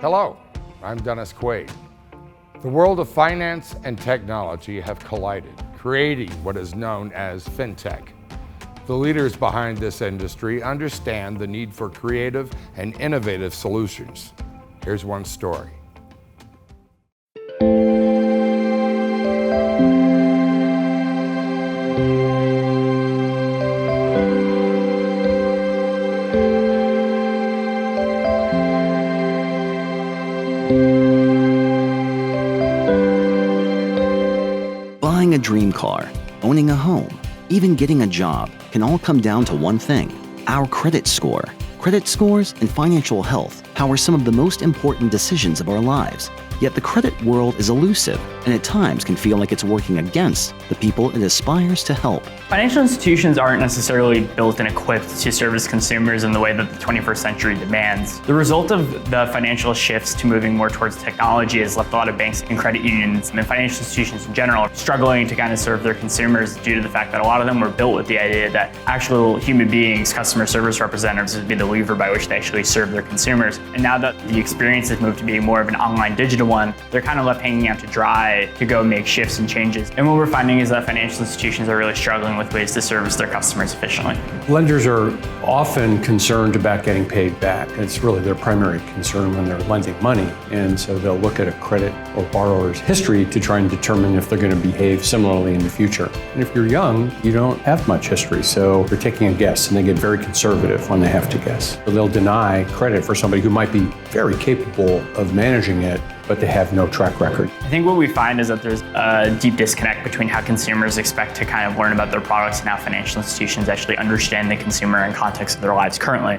Hello, I'm Dennis Quaid. The world of finance and technology have collided, creating what is known as fintech. The leaders behind this industry understand the need for creative and innovative solutions. Here's one story. Buying a dream car, owning a home, even getting a job can all come down to one thing: our credit score. Credit scores and financial health power some of the most important decisions of our lives. Yet the credit world is elusive and at times can feel like it's working against the people it aspires to help. Financial institutions aren't necessarily built and equipped to service consumers in the way that the 21st century demands. The result of the financial shifts to moving more towards technology has left a lot of banks and credit unions and financial institutions in general struggling to kind of serve their consumers due to the fact that a lot of them were built with the idea that actual human beings, customer service representatives, would be the lever by which they actually serve their consumers. And now that the experience has moved to being more of an online digital one, they're kind of left hanging out to dry to go make shifts and changes. And what we're finding is that financial institutions are really struggling with ways to service their customers efficiently. Lenders are often concerned about getting paid back. It's really their primary concern when they're lending money. And so they'll look at a credit or borrower's history to try and determine if they're going to behave similarly in the future. And if you're young, you don't have much history, so they're taking a guess, and they get very conservative when they have to guess. So they'll deny credit for somebody who might be very capable of managing it, but they have no track record. I think what we find is that there's a deep disconnect between how consumers expect to kind of learn about their products and how financial institutions actually understand the consumer and context of their lives currently.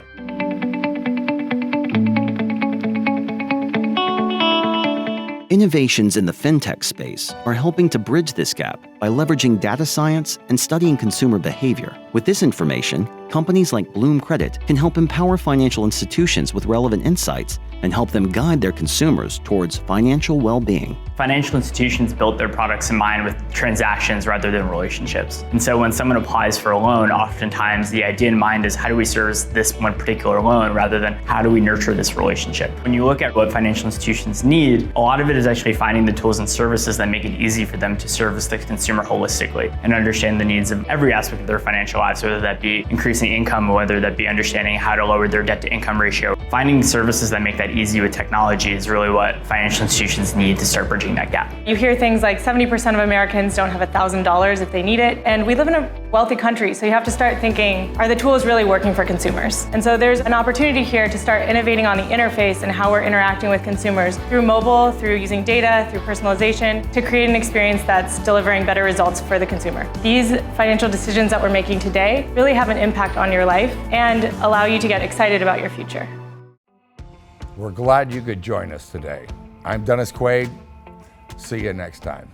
Innovations in the fintech space are helping to bridge this gap by leveraging data science and studying consumer behavior. With this information, companies like Bloom Credit can help empower financial institutions with relevant insights and help them guide their consumers towards financial well-being. Financial institutions built their products in mind with transactions rather than relationships. And so when someone applies for a loan, oftentimes the idea in mind is how do we service this one particular loan rather than how do we nurture this relationship. When you look at what financial institutions need, a lot of it is actually finding the tools and services that make it easy for them to service the consumer holistically and understand the needs of every aspect of their financial lives, whether that be increasing income, whether that be understanding how to lower their debt to income ratio. Finding services that make that easy with technology is really what financial institutions need to start bridging that gap. You hear things like 70% of Americans don't have $1,000 if they need it, and we live in a wealthy country, so you have to start thinking, are the tools really working for consumers? And so there's an opportunity here to start innovating on the interface and how we're interacting with consumers through mobile, through using data, through personalization, to create an experience that's delivering better results for the consumer. These financial decisions that we're making today really have an impact on your life and allow you to get excited about your future. We're glad you could join us today. I'm Dennis Quaid. See you next time.